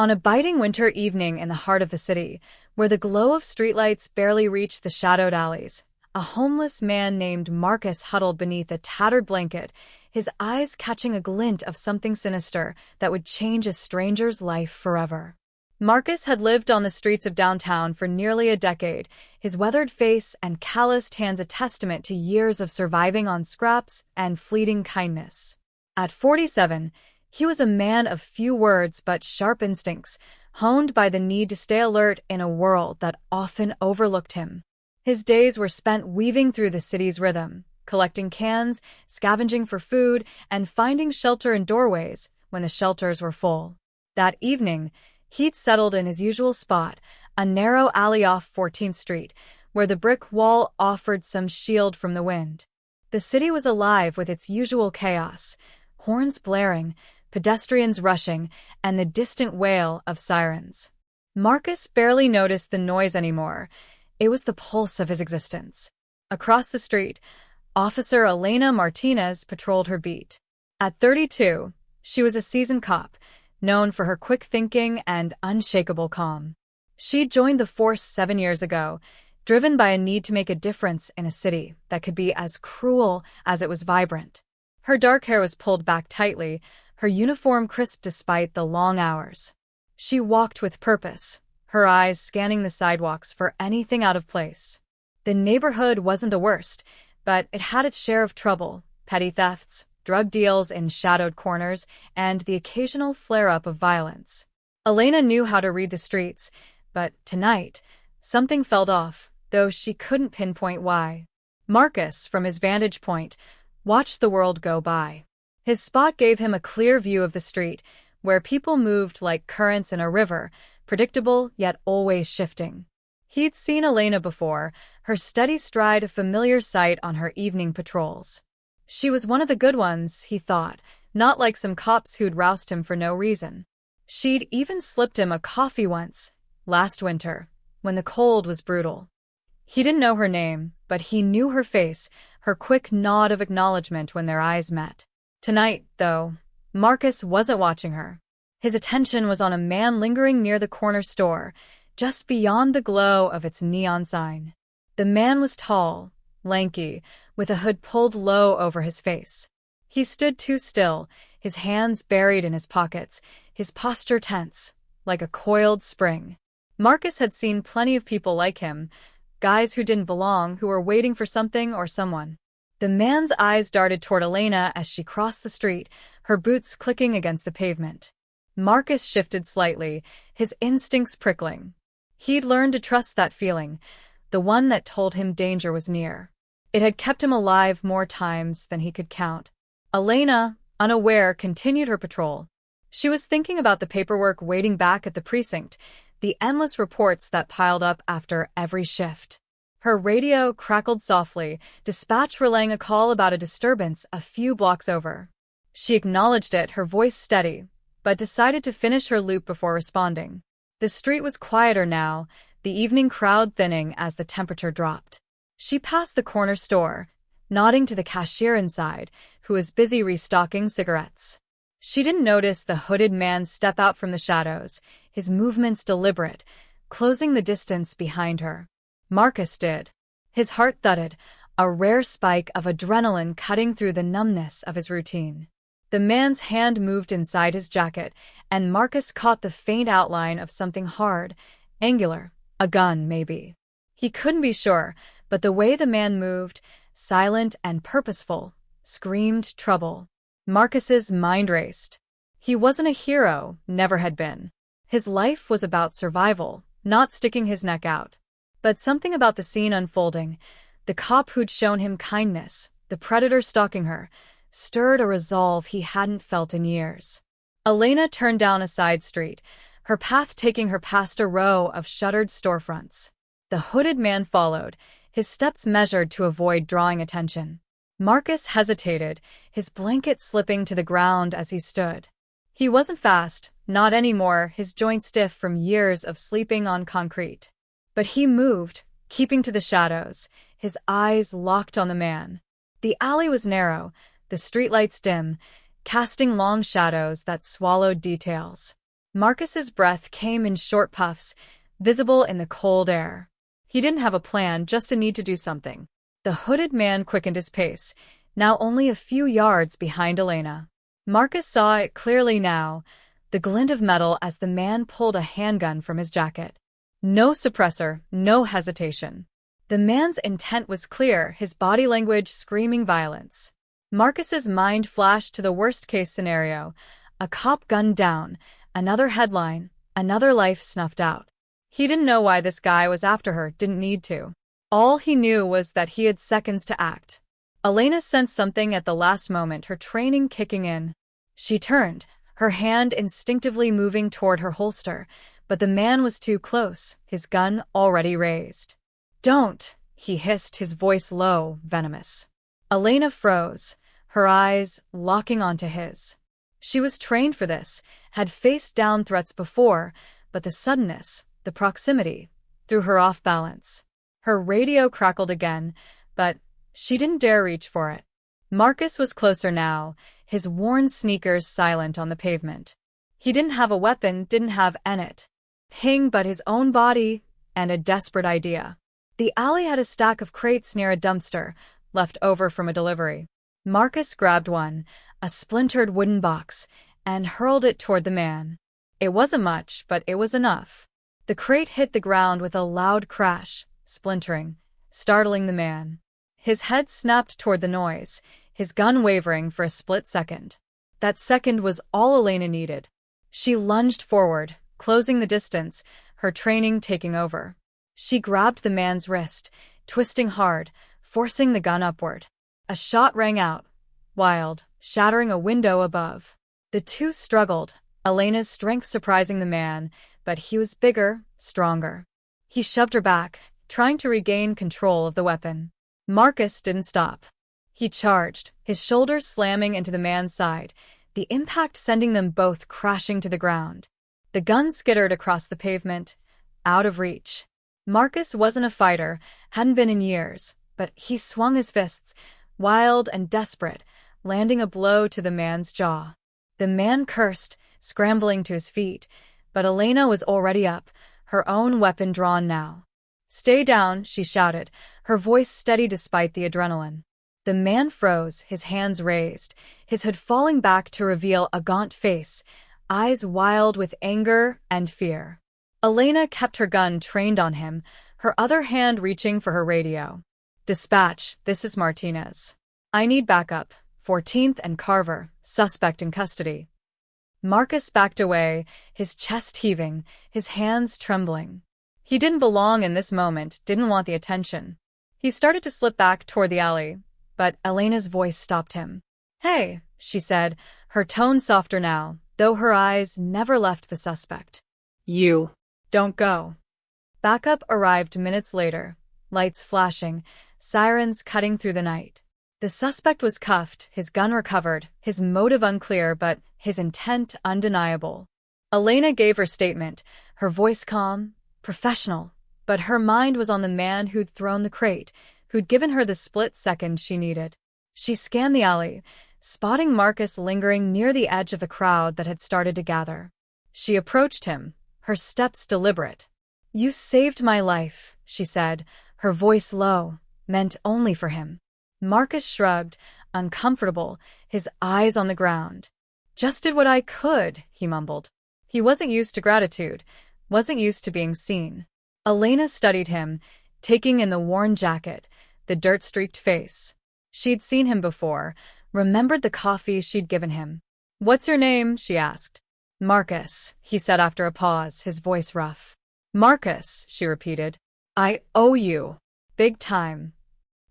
On a biting winter evening in the heart of the city, where the glow of streetlights barely reached the shadowed alleys, a homeless man named Marcus huddled beneath a tattered blanket, his eyes catching a glint of something sinister that would change a stranger's life forever. Marcus had lived on the streets of downtown for nearly a decade, his weathered face and calloused hands a testament to years of surviving on scraps and fleeting kindness. At 47, he was a man of few words but sharp instincts, honed by the need to stay alert in a world that often overlooked him. His days were spent weaving through the city's rhythm, collecting cans, scavenging for food, and finding shelter in doorways when the shelters were full. That evening, he'd settled in his usual spot, a narrow alley off 14th Street, where the brick wall offered some shield from the wind. The city was alive with its usual chaos, horns blaring, pedestrians rushing, and the distant wail of sirens. Marcus barely noticed the noise anymore. It was the pulse of his existence. Across the street, Officer Elena Martinez patrolled her beat. At 32, she was a seasoned cop, known for her quick thinking and unshakable calm. She'd joined the force 7 years ago, driven by a need to make a difference in a city that could be as cruel as it was vibrant. Her dark hair was pulled back tightly, her uniform crisp despite the long hours. She walked with purpose, her eyes scanning the sidewalks for anything out of place. The neighborhood wasn't the worst, but it had its share of trouble: petty thefts, drug deals in shadowed corners, and the occasional flare-up of violence. Elena knew how to read the streets, but tonight, something felt off, though she couldn't pinpoint why. Marcus, from his vantage point, watched the world go by. His spot gave him a clear view of the street, where people moved like currents in a river, predictable yet always shifting. He'd seen Elena before, her steady stride a familiar sight on her evening patrols. She was one of the good ones, he thought, not like some cops who'd roused him for no reason. She'd even slipped him a coffee once, last winter, when the cold was brutal. He didn't know her name, but he knew her face, her quick nod of acknowledgement when their eyes met. Tonight, though, Marcus wasn't watching her. His attention was on a man lingering near the corner store, just beyond the glow of its neon sign. The man was tall, lanky, with a hood pulled low over his face. He stood too still, his hands buried in his pockets, his posture tense, like a coiled spring. Marcus had seen plenty of people like him, guys who didn't belong, who were waiting for something or someone. The man's eyes darted toward Elena as she crossed the street, her boots clicking against the pavement. Marcus shifted slightly, his instincts prickling. He'd learned to trust that feeling, the one that told him danger was near. It had kept him alive more times than he could count. Elena, unaware, continued her patrol. She was thinking about the paperwork waiting back at the precinct, the endless reports that piled up after every shift. Her radio crackled softly, dispatch relaying a call about a disturbance a few blocks over. She acknowledged it, her voice steady, but decided to finish her loop before responding. The street was quieter now, the evening crowd thinning as the temperature dropped. She passed the corner store, nodding to the cashier inside, who was busy restocking cigarettes. She didn't notice the hooded man step out from the shadows, his movements deliberate, closing the distance behind her. Marcus did. His heart thudded, a rare spike of adrenaline cutting through the numbness of his routine. The man's hand moved inside his jacket, and Marcus caught the faint outline of something hard, angular, a gun, maybe. He couldn't be sure, but the way the man moved, silent and purposeful, screamed trouble. Marcus's mind raced. He wasn't a hero, never had been. His life was about survival, not sticking his neck out. But something about the scene unfolding, the cop who'd shown him kindness, the predator stalking her, stirred a resolve he hadn't felt in years. Elena turned down a side street, her path taking her past a row of shuttered storefronts. The hooded man followed, his steps measured to avoid drawing attention. Marcus hesitated, his blanket slipping to the ground as he stood. He wasn't fast, not anymore, his joints stiff from years of sleeping on concrete. But he moved, keeping to the shadows, his eyes locked on the man. The alley was narrow, the streetlights dim, casting long shadows that swallowed details. Marcus's breath came in short puffs, visible in the cold air. He didn't have a plan, just a need to do something. The hooded man quickened his pace, now only a few yards behind Elena. Marcus saw it clearly now, the glint of metal as the man pulled a handgun from his jacket. No suppressor, no hesitation. The man's intent was clear, his body language screaming violence. Marcus's mind flashed to the worst-case scenario. A cop gunned down, another headline, another life snuffed out. He didn't know why this guy was after her, didn't need to. All he knew was that he had seconds to act. Elena sensed something at the last moment, her training kicking in. She turned, her hand instinctively moving toward her holster, but the man was too close, his gun already raised. "Don't," he hissed, his voice low, venomous. Elena froze, her eyes locking onto his. She was trained for this, had faced down threats before, but the suddenness, the proximity, threw her off balance. Her radio crackled again, but she didn't dare reach for it. Marcus was closer now, his worn sneakers silent on the pavement. He didn't have a weapon, didn't have it. Ping, but his own body and a desperate idea. The alley had a stack of crates near a dumpster, left over from a delivery. Marcus grabbed one, a splintered wooden box, and hurled it toward the man. It wasn't much, but it was enough. The crate hit the ground with a loud crash, splintering, startling the man. His head snapped toward the noise, his gun wavering for a split second. That second was all Elena needed. She lunged forward, closing the distance, her training taking over. She grabbed the man's wrist, twisting hard, forcing the gun upward. A shot rang out, wild, shattering a window above. The two struggled, Elena's strength surprising the man, but he was bigger, stronger. He shoved her back, trying to regain control of the weapon. Marcus didn't stop. He charged, his shoulders slamming into the man's side, the impact sending them both crashing to the ground. The gun skittered across the pavement, out of reach. Marcus wasn't a fighter, hadn't been in years, but he swung his fists, wild and desperate, landing a blow to the man's jaw. The man cursed, scrambling to his feet, but Elena was already up, her own weapon drawn now. "Stay down," she shouted, her voice steady despite the adrenaline. The man froze, his hands raised, his hood falling back to reveal a gaunt face, eyes wild with anger and fear. Elena kept her gun trained on him, her other hand reaching for her radio. "Dispatch, this is Martinez. I need backup. 14th and Carver, suspect in custody." Marcus backed away, his chest heaving, his hands trembling. He didn't belong in this moment, didn't want the attention. He started to slip back toward the alley, but Elena's voice stopped him. "Hey," she said, her tone softer now, though her eyes never left the suspect. "You. Don't go." Backup arrived minutes later, lights flashing, sirens cutting through the night. The suspect was cuffed, his gun recovered, his motive unclear, but his intent undeniable. Elena gave her statement, her voice calm, professional, but her mind was on the man who'd thrown the crate, who'd given her the split second she needed. She scanned the alley, spotting Marcus lingering near the edge of the crowd that had started to gather. She approached him, her steps deliberate. "You saved my life," she said, her voice low, meant only for him. Marcus shrugged, uncomfortable, his eyes on the ground. "Just did what I could," he mumbled. He wasn't used to gratitude, wasn't used to being seen. Elena studied him, taking in the worn jacket, the dirt-streaked face. She'd seen him before, remembered the coffee she'd given him. "What's your name?" she asked. "Marcus," he said after a pause, his voice rough. "Marcus," she repeated. "I owe you. Big time."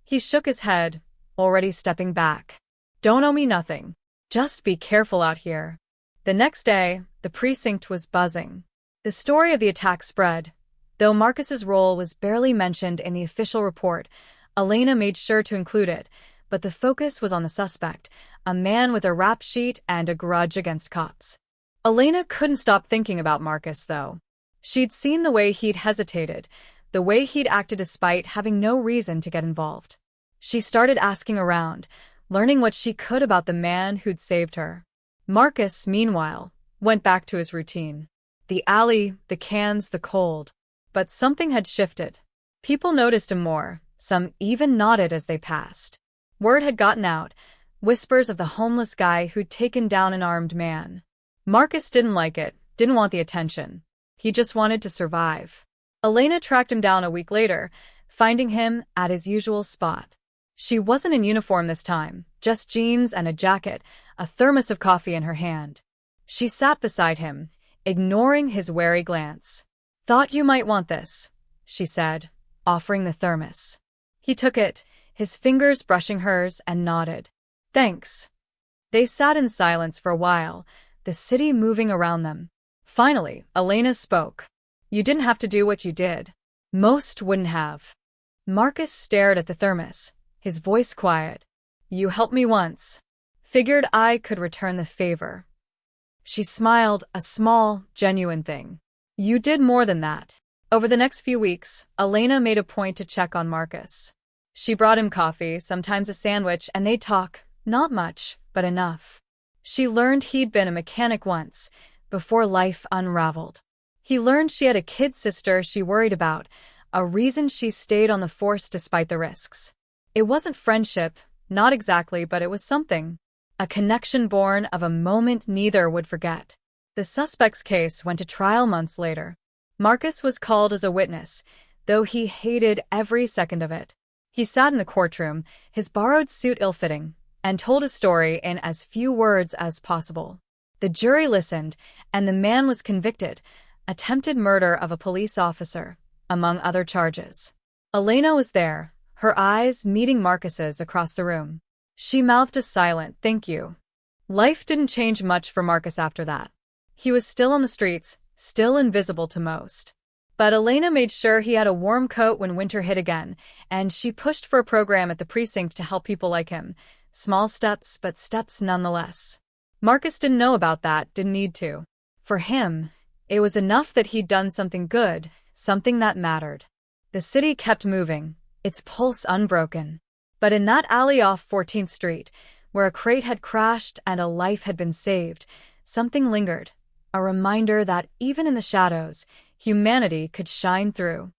He shook his head, already stepping back. "Don't owe me nothing. Just be careful out here." The next day, the precinct was buzzing. The story of the attack spread. Though Marcus's role was barely mentioned in the official report, Elena made sure to include it, but the focus was on the suspect, a man with a rap sheet and a grudge against cops. Elena couldn't stop thinking about Marcus, though. She'd seen the way he'd hesitated, the way he'd acted despite having no reason to get involved. She started asking around, learning what she could about the man who'd saved her. Marcus, meanwhile, went back to his routine. The alley, the cans, the cold. But something had shifted. People noticed him more, some even nodded as they passed. Word had gotten out, whispers of the homeless guy who'd taken down an armed man. Marcus didn't like it, didn't want the attention. He just wanted to survive. Elena tracked him down a week later, finding him at his usual spot. She wasn't in uniform this time, just jeans and a jacket, a thermos of coffee in her hand. She sat beside him, ignoring his wary glance. "Thought you might want this," she said, offering the thermos. He took it, his fingers brushing hers, and nodded. "Thanks." They sat in silence for a while, the city moving around them. Finally, Elena spoke. "You didn't have to do what you did. Most wouldn't have." Marcus stared at the thermos, his voice quiet. "You helped me once. Figured I could return the favor." She smiled, a small, genuine thing. "You did more than that." Over the next few weeks, Elena made a point to check on Marcus. She brought him coffee, sometimes a sandwich, and they'd talk, not much, but enough. She learned he'd been a mechanic once, before life unraveled. He learned she had a kid sister she worried about, a reason she stayed on the force despite the risks. It wasn't friendship, not exactly, but it was something. A connection born of a moment neither would forget. The suspect's case went to trial months later. Marcus was called as a witness, though he hated every second of it. He sat in the courtroom, his borrowed suit ill-fitting, and told his story in as few words as possible. The jury listened, and the man was convicted, attempted murder of a police officer, among other charges. Elena was there, her eyes meeting Marcus's across the room. She mouthed a silent "thank you." Life didn't change much for Marcus after that. He was still on the streets, still invisible to most. But Elena made sure he had a warm coat when winter hit again, and she pushed for a program at the precinct to help people like him. Small steps, but steps nonetheless. Marcus didn't know about that, didn't need to. For him, it was enough that he'd done something good, something that mattered. The city kept moving, its pulse unbroken. But in that alley off 14th Street, where a crate had crashed and a life had been saved, something lingered, a reminder that even in the shadows, humanity could shine through.